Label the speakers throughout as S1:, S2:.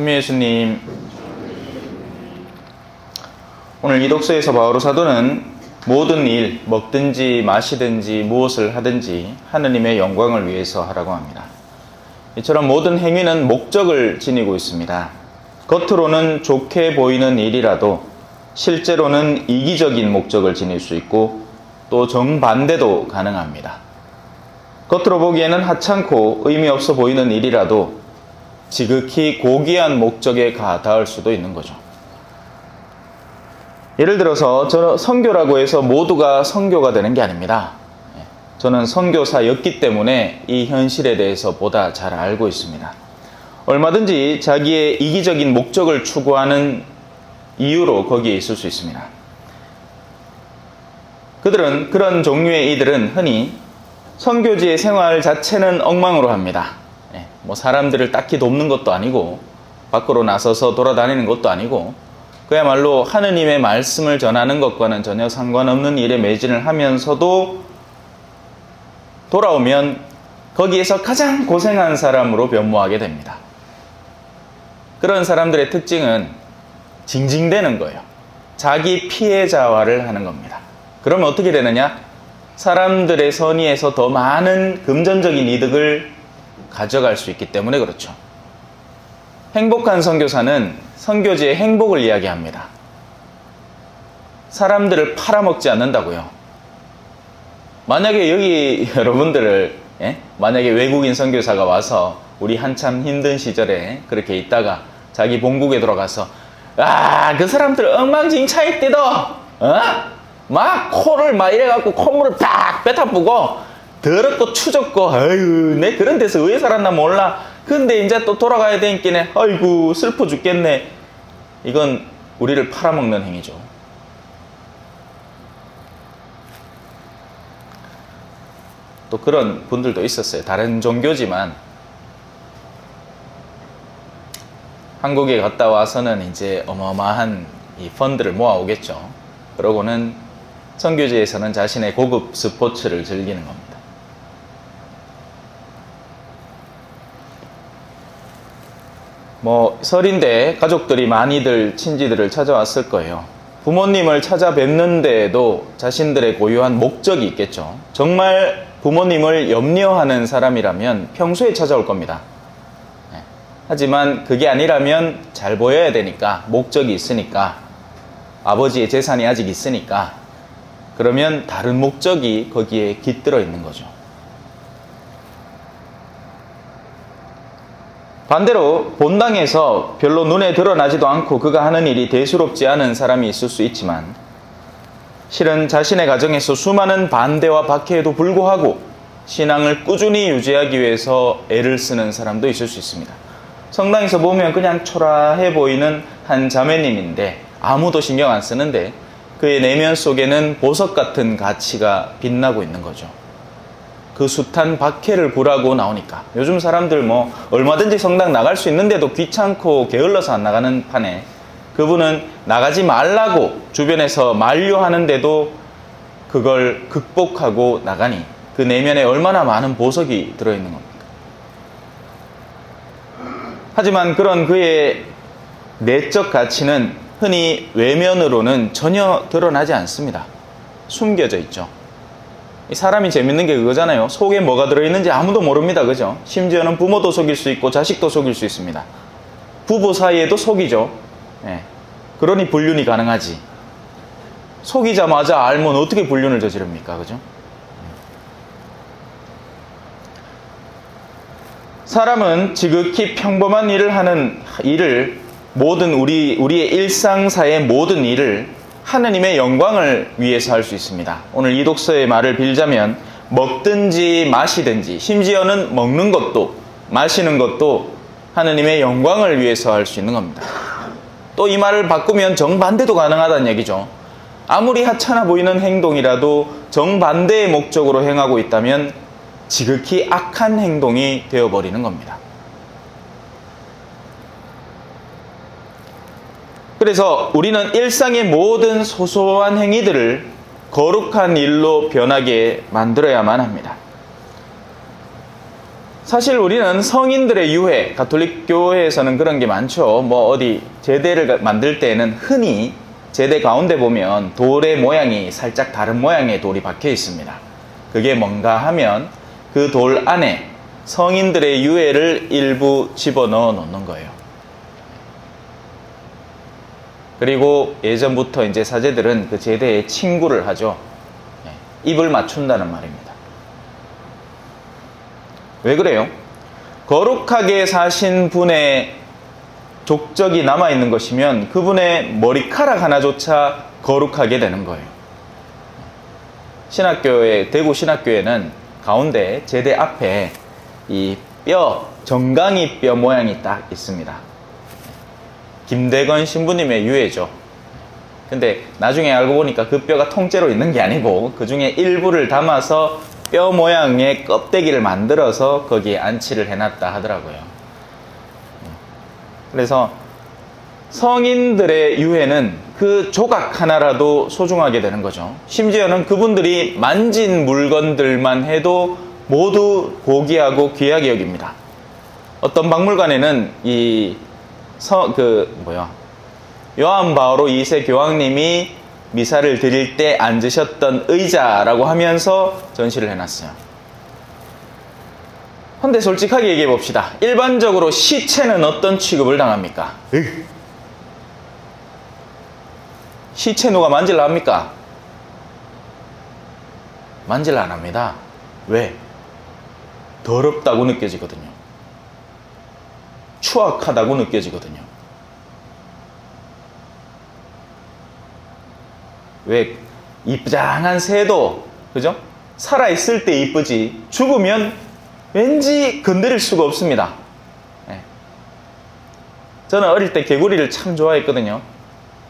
S1: 찬미 예수님, 오늘 이 독서에서 바오로 사도는 모든 일, 먹든지 마시든지 무엇을 하든지 하느님의 영광을 위해서 하라고 합니다. 이처럼 모든 행위는 목적을 지니고 있습니다. 겉으로는 좋게 보이는 일이라도 실제로는 이기적인 목적을 지닐 수 있고 또 정반대도 가능합니다. 겉으로 보기에는 하찮고 의미 없어 보이는 일이라도 지극히 고귀한 목적에 닿을 수도 있는 거죠. 예를 들어서 저는 선교라고 해서 모두가 선교가 되는 게 아닙니다. 저는 선교사였기 때문에 이 현실에 대해서 보다 잘 알고 있습니다. 얼마든지 자기의 이기적인 목적을 추구하는 이유로 거기에 있을 수 있습니다. 그런 종류의 이들은 흔히 선교지의 생활 자체는 엉망으로 합니다. 사람들을 딱히 돕는 것도 아니고 밖으로 나서서 돌아다니는 것도 아니고 그야말로 하느님의 말씀을 전하는 것과는 전혀 상관없는 일에 매진을 하면서도 돌아오면 거기에서 가장 고생한 사람으로 변모하게 됩니다. 그런 사람들의 특징은 징징대는 거예요. 자기 피해자화를 하는 겁니다. 그러면 어떻게 되느냐? 사람들의 선의에서 더 많은 금전적인 이득을 가져갈 수 있기 때문에 그렇죠. 행복한 선교사는 선교지의 행복을 이야기합니다. 사람들을 팔아먹지 않는다고요. 만약에 여기 여러분들을 만약에 외국인 선교사가 와서 우리 한참 힘든 시절에 그렇게 있다가 자기 본국에 돌아가서 그 사람들 엉망진창이 뜯어 막 코를 막 이래갖고 콧물을 딱 뱉어부고 더럽고 추적고 내 그런 데서 왜 살았나 몰라. 근데 이제 또 돌아가야 되니까 아이고 슬퍼 죽겠네. 이건 우리를 팔아먹는 행위죠. 또 그런 분들도 있었어요. 다른 종교지만 한국에 갔다 와서는 이제 어마어마한 이 펀드를 모아오겠죠. 그러고는 선교지에서는 자신의 고급 스포츠를 즐기는 겁니다. 설인데 가족들이 많이들 친지들을 찾아왔을 거예요. 부모님을 찾아뵙는데도 자신들의 고유한 목적이 있겠죠. 정말 부모님을 염려하는 사람이라면 평소에 찾아올 겁니다. 하지만 그게 아니라면 잘 보여야 되니까, 목적이 있으니까, 아버지의 재산이 아직 있으니까, 그러면 다른 목적이 거기에 깃들어 있는 거죠. 반대로 본당에서 별로 눈에 드러나지도 않고 그가 하는 일이 대수롭지 않은 사람이 있을 수 있지만 실은 자신의 가정에서 수많은 반대와 박해에도 불구하고 신앙을 꾸준히 유지하기 위해서 애를 쓰는 사람도 있을 수 있습니다. 성당에서 보면 그냥 초라해 보이는 한 자매님인데 아무도 신경 안 쓰는데 그의 내면 속에는 보석 같은 가치가 빛나고 있는 거죠. 그 숱한 박해를 굴하고 나오니까. 요즘 사람들 얼마든지 성당 나갈 수 있는데도 귀찮고 게을러서 안 나가는 판에 그분은 나가지 말라고 주변에서 만류하는데도 그걸 극복하고 나가니 그 내면에 얼마나 많은 보석이 들어있는 겁니까? 하지만 그런 그의 내적 가치는 흔히 외면으로는 전혀 드러나지 않습니다. 숨겨져 있죠. 이 사람이 재밌는 게 그거잖아요. 속에 뭐가 들어있는지 아무도 모릅니다. 그죠? 심지어는 부모도 속일 수 있고 자식도 속일 수 있습니다. 부부 사이에도 속이죠. 그러니 불륜이 가능하지. 속이자마자 알면 어떻게 불륜을 저지릅니까? 그죠? 사람은 지극히 평범한 일을 하는 모든 우리의 일상사의 모든 일을 하느님의 영광을 위해서 할 수 있습니다. 오늘 이 독서의 말을 빌자면 먹든지 마시든지 심지어는 먹는 것도 마시는 것도 하느님의 영광을 위해서 할 수 있는 겁니다. 또 이 말을 바꾸면 정반대도 가능하다는 얘기죠. 아무리 하찮아 보이는 행동이라도 정반대의 목적으로 행하고 있다면 지극히 악한 행동이 되어버리는 겁니다. 그래서 우리는 일상의 모든 소소한 행위들을 거룩한 일로 변하게 만들어야만 합니다. 사실 우리는 성인들의 유해, 가톨릭 교회에서는 그런 게 많죠. 뭐 어디 제대를 만들 때에는 흔히 제대 가운데 보면 돌의 모양이 살짝 다른 모양의 돌이 박혀 있습니다. 그게 뭔가 하면 그 돌 안에 성인들의 유해를 일부 집어넣어 놓는 거예요. 그리고 예전부터 이제 사제들은 그 제대에 친구를 하죠. 입을 맞춘다는 말입니다. 왜 그래요? 거룩하게 사신 분의 족적이 남아있는 것이면 그분의 머리카락 하나조차 거룩하게 되는 거예요. 신학교에, 대구 신학교에는 가운데 제대 앞에 이 뼈, 정강이 뼈 모양이 딱 있습니다. 김대건 신부님의 유해죠. 근데 나중에 알고 보니까 그 뼈가 통째로 있는 게 아니고 그 중에 일부를 담아서 뼈 모양의 껍데기를 만들어서 거기에 안치를 해놨다 하더라고요. 그래서 성인들의 유해는 그 조각 하나라도 소중하게 되는 거죠. 심지어는 그분들이 만진 물건들만 해도 모두 고귀하고 귀하게 여깁니다. 어떤 박물관에는 요한 바오로 2세 교황님이 미사를 드릴 때 앉으셨던 의자라고 하면서 전시를 해놨어요. 근데 솔직하게 얘기해 봅시다. 일반적으로 시체는 어떤 취급을 당합니까? 시체 누가 만질라 합니까? 만질라 안 합니다. 왜? 더럽다고 느껴지거든요. 추악하다고 느껴지거든요. 왜? 이쁘장한 새도, 그죠? 살아있을 때 이쁘지, 죽으면 왠지 건드릴 수가 없습니다. 네. 저는 어릴 때 개구리를 참 좋아했거든요.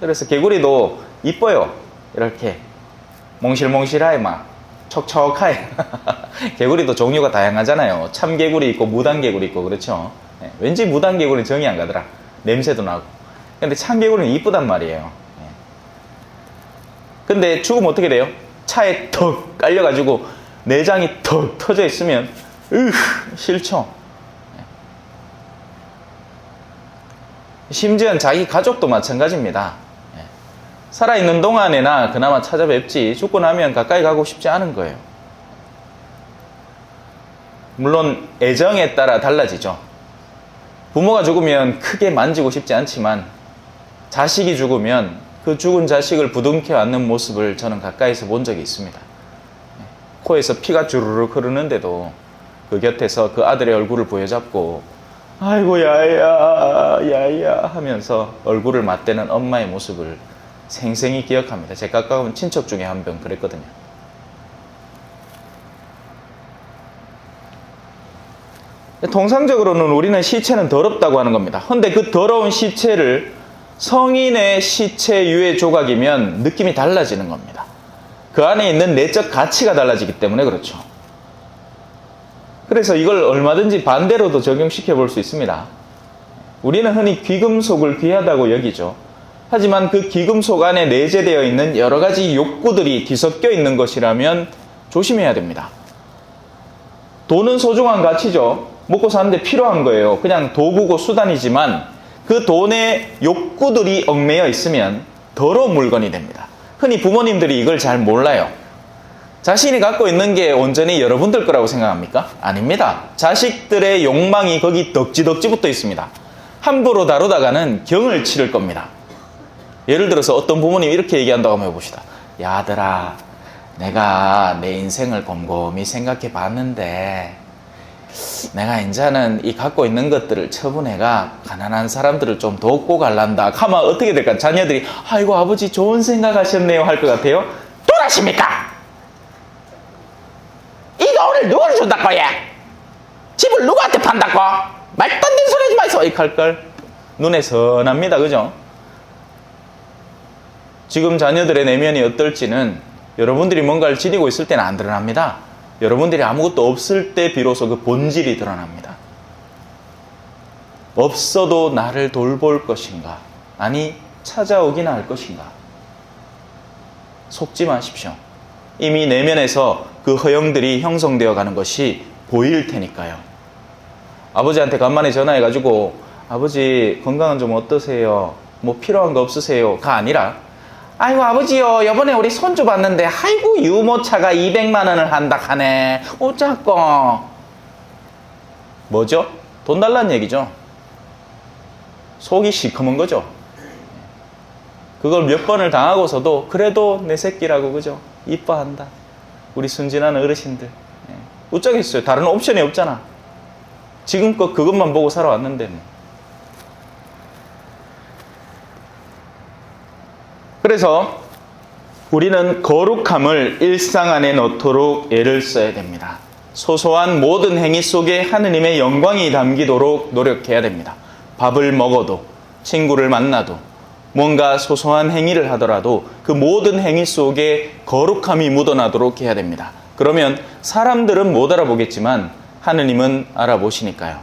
S1: 그래서 개구리도 이뻐요. 이렇게. 몽실몽실하게 막, 척척하게. 개구리도 종류가 다양하잖아요. 참개구리 있고, 무단개구리 있고, 그렇죠? 네. 왠지 무단개구리는 정이 안 가더라. 냄새도 나고. 근데 참개구리는 이쁘단 말이에요. 근데 죽으면 어떻게 돼요? 차에 턱 깔려가지고 내장이 턱 터져 있으면 싫죠. 심지어는 자기 가족도 마찬가지입니다. 살아있는 동안에나 그나마 찾아뵙지 죽고 나면 가까이 가고 싶지 않은 거예요. 물론 애정에 따라 달라지죠. 부모가 죽으면 크게 만지고 싶지 않지만 자식이 죽으면 그 죽은 자식을 부둥켜 안는 모습을 저는 가까이서 본 적이 있습니다. 코에서 피가 주르륵 흐르는데도 그 곁에서 그 아들의 얼굴을 부여잡고 아이고 야야 하면서 얼굴을 맞대는 엄마의 모습을 생생히 기억합니다. 제 가까운 친척 중에 한 명 그랬거든요. 통상적으로는 우리는 시체는 더럽다고 하는 겁니다. 근데 그 더러운 시체를 성인의 시체 유해 조각이면 느낌이 달라지는 겁니다. 그 안에 있는 내적 가치가 달라지기 때문에 그렇죠. 그래서 이걸 얼마든지 반대로도 적용시켜 볼 수 있습니다. 우리는 흔히 귀금속을 귀하다고 여기죠. 하지만 그 귀금속 안에 내재되어 있는 여러 가지 욕구들이 뒤섞여 있는 것이라면 조심해야 됩니다. 돈은 소중한 가치죠. 먹고 사는데 필요한 거예요. 그냥 도구고 수단이지만 그 돈에 욕구들이 얽매여 있으면 더러운 물건이 됩니다. 흔히 부모님들이 이걸 잘 몰라요. 자신이 갖고 있는 게 온전히 여러분들 거라고 생각합니까? 아닙니다. 자식들의 욕망이 거기 덕지덕지 붙어 있습니다. 함부로 다루다가는 경을 치를 겁니다. 예를 들어서 어떤 부모님이 이렇게 얘기한다고 한번 해봅시다. 야 아들아, 내가 내 인생을 곰곰이 생각해 봤는데 내가 이제는 이 갖고 있는 것들을 처분해가 가난한 사람들을 좀 돕고 갈란다. 하면 어떻게 될까? 자녀들이 아이고 아버지 좋은 생각하셨네요 할 것 같아요. 돌아십니까? 이 돈을 누굴 준다고 해? 집을 누구한테 판다고? 말도 안 되는 소리 하지 마이소 이렇게 할걸. 눈에 선합니다. 그죠? 지금 자녀들의 내면이 어떨지는 여러분들이 뭔가를 지니고 있을 때는 안 드러납니다. 여러분들이 아무것도 없을 때 비로소 그 본질이 드러납니다. 없어도 나를 돌볼 것인가? 아니, 찾아오기나 할 것인가? 속지 마십시오. 이미 내면에서 그 허영들이 형성되어 가는 것이 보일 테니까요. 아버지한테 간만에 전화해가지고 아버지 건강은 좀 어떠세요? 뭐 필요한 거 없으세요?가 아니라 아이고 아버지요 이번에 우리 손주 봤는데 아이고 유모차가 200만 원을 한다 하네. 어쩌고 뭐죠? 돈 달라는 얘기죠. 속이 시커먼 거죠. 그걸 몇 번을 당하고서도 그래도 내 새끼라고 그죠? 이뻐한다. 우리 순진한 어르신들. 어쩌겠어요. 다른 옵션이 없잖아. 지금껏 그것만 보고 살아왔는데 뭐. 그래서 우리는 거룩함을 일상 안에 넣도록 애를 써야 됩니다. 소소한 모든 행위 속에 하느님의 영광이 담기도록 노력해야 됩니다. 밥을 먹어도, 친구를 만나도, 뭔가 소소한 행위를 하더라도 그 모든 행위 속에 거룩함이 묻어나도록 해야 됩니다. 그러면 사람들은 못 알아보겠지만 하느님은 알아보시니까요.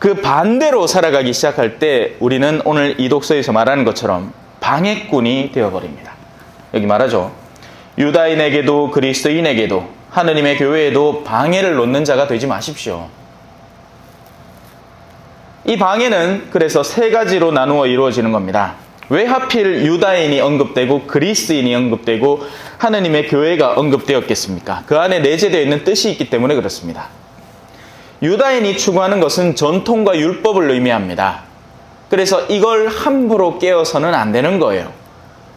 S1: 그 반대로 살아가기 시작할 때 우리는 오늘 이 독서에서 말하는 것처럼 방해꾼이 되어버립니다. 여기 말하죠. 유다인에게도 그리스도인에게도 하느님의 교회에도 방해를 놓는 자가 되지 마십시오. 이 방해는 그래서 세 가지로 나누어 이루어지는 겁니다. 왜 하필 유다인이 언급되고 그리스인이 언급되고 하느님의 교회가 언급되었겠습니까? 그 안에 내재되어 있는 뜻이 있기 때문에 그렇습니다. 유다인이 추구하는 것은 전통과 율법을 의미합니다. 그래서 이걸 함부로 깨어서는 안 되는 거예요.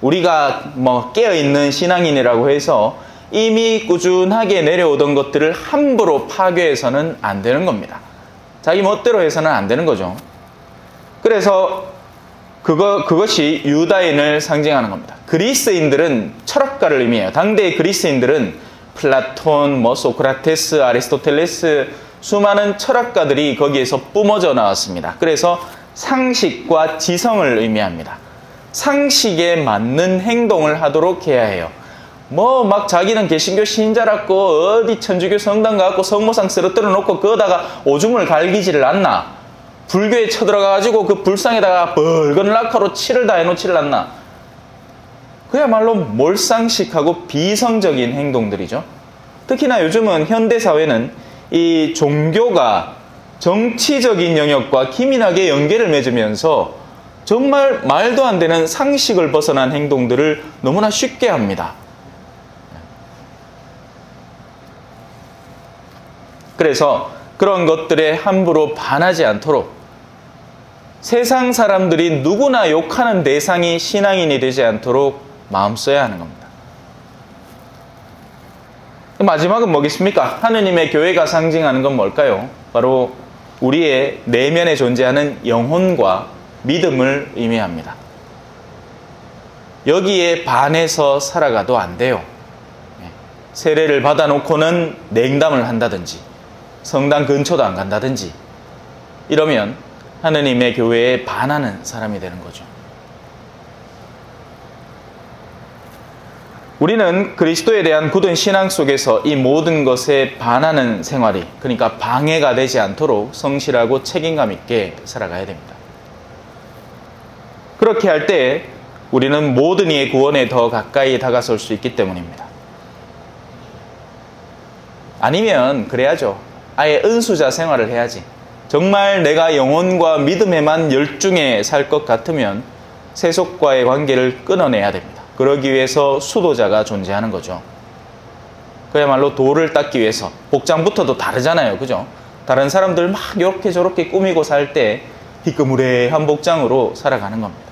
S1: 우리가 깨어있는 신앙인이라고 해서 이미 꾸준하게 내려오던 것들을 함부로 파괴해서는 안 되는 겁니다. 자기 멋대로 해서는 안 되는 거죠. 그래서 그것이 유다인을 상징하는 겁니다. 그리스인들은 철학가를 의미해요. 당대의 그리스인들은 플라톤, 소크라테스, 아리스토텔레스 수많은 철학가들이 거기에서 뿜어져 나왔습니다. 그래서 상식과 지성을 의미합니다. 상식에 맞는 행동을 하도록 해야 해요. 자기는 개신교 신자라고 어디 천주교 성당 가고 성모상 쓰러뜨려 놓고 그거다가 오줌을 갈기지를 않나? 불교에 쳐들어가가지고 그 불상에다가 붉은 락화로 칠을 다 해놓지를 않나? 그야말로 몰상식하고 비성적인 행동들이죠. 특히나 요즘은 현대사회는 이 종교가 정치적인 영역과 기민하게 연계를 맺으면서 정말 말도 안 되는 상식을 벗어난 행동들을 너무나 쉽게 합니다. 그래서 그런 것들에 함부로 반하지 않도록 세상 사람들이 누구나 욕하는 대상이 신앙인이 되지 않도록 마음 써야 하는 겁니다. 마지막은 뭐겠습니까? 하느님의 교회가 상징하는 건 뭘까요? 바로 우리의 내면에 존재하는 영혼과 믿음을 의미합니다. 여기에 반해서 살아가도 안 돼요. 세례를 받아놓고는 냉담을 한다든지 성당 근처도 안 간다든지 이러면 하느님의 교회에 반하는 사람이 되는 거죠. 우리는 그리스도에 대한 굳은 신앙 속에서 이 모든 것에 반하는 생활이, 그러니까 방해가 되지 않도록 성실하고 책임감 있게 살아가야 됩니다. 그렇게 할 때 우리는 모든 이의 구원에 더 가까이 다가설 수 있기 때문입니다. 아니면 그래야죠. 아예 은수자 생활을 해야지. 정말 내가 영혼과 믿음에만 열중해 살 것 같으면 세속과의 관계를 끊어내야 됩니다. 그러기 위해서 수도자가 존재하는 거죠. 그야말로 도를 닦기 위해서. 복장부터도 다르잖아요. 그죠? 다른 사람들 막 이렇게 저렇게 꾸미고 살 때 희끄무레한 복장으로 살아가는 겁니다.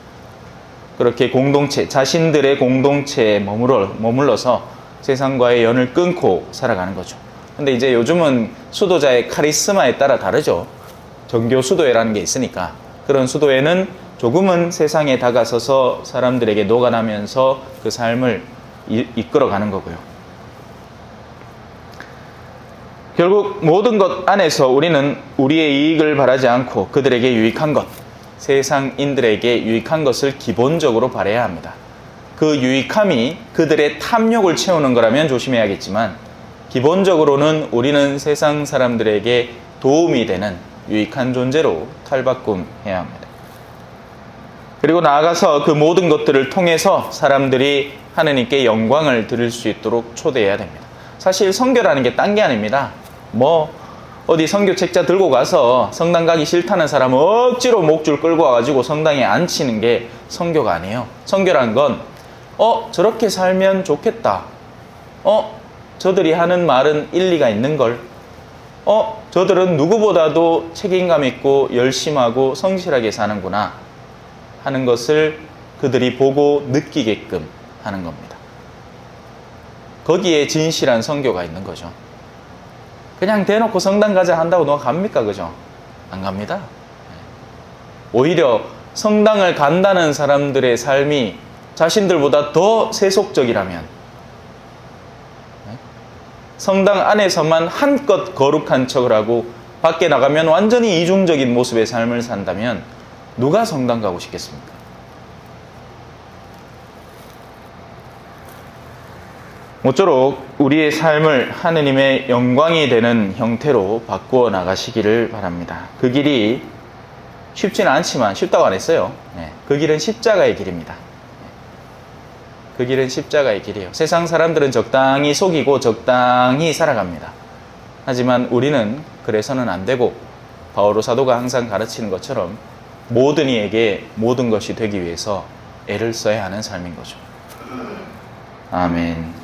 S1: 그렇게 공동체, 자신들의 공동체에 머물러서 세상과의 연을 끊고 살아가는 거죠. 근데 이제 요즘은 수도자의 카리스마에 따라 다르죠. 정교 수도회라는 게 있으니까 그런 수도회는 조금은 세상에 다가서서 사람들에게 녹아나면서 그 삶을 이끌어가는 거고요. 결국 모든 것 안에서 우리는 우리의 이익을 바라지 않고 그들에게 유익한 것, 세상인들에게 유익한 것을 기본적으로 바라야 합니다. 그 유익함이 그들의 탐욕을 채우는 거라면 조심해야겠지만 기본적으로는 우리는 세상 사람들에게 도움이 되는 유익한 존재로 탈바꿈해야 합니다. 그리고 나아가서 그 모든 것들을 통해서 사람들이 하느님께 영광을 드릴 수 있도록 초대해야 됩니다. 사실 선교라는 게 딴 게 아닙니다. 어디 선교 책자 들고 가서 성당 가기 싫다는 사람 억지로 목줄 끌고 와가지고 성당에 앉히는 게 선교가 아니에요. 선교란 건 저렇게 살면 좋겠다. 저들이 하는 말은 일리가 있는걸. 저들은 누구보다도 책임감 있고 열심하고 성실하게 사는구나 하는 것을 그들이 보고 느끼게끔 하는 겁니다. 거기에 진실한 선교가 있는 거죠. 그냥 대놓고 성당 가자 한다고 누가 갑니까? 그죠? 안 갑니다. 오히려 성당을 간다는 사람들의 삶이 자신들보다 더 세속적이라면, 성당 안에서만 한껏 거룩한 척을 하고 밖에 나가면 완전히 이중적인 모습의 삶을 산다면 누가 성당 가고 싶겠습니까? 모쪼록 우리의 삶을 하느님의 영광이 되는 형태로 바꾸어 나가시기를 바랍니다. 그 길이 쉽지는 않지만, 쉽다고 안 했어요. 그 길은 십자가의 길입니다. 그 길은 십자가의 길이에요. 세상 사람들은 적당히 속이고 적당히 살아갑니다. 하지만 우리는 그래서는 안 되고, 바오로 사도가 항상 가르치는 것처럼 모든 이에게 모든 것이 되기 위해서 애를 써야 하는 삶인 거죠. 아멘.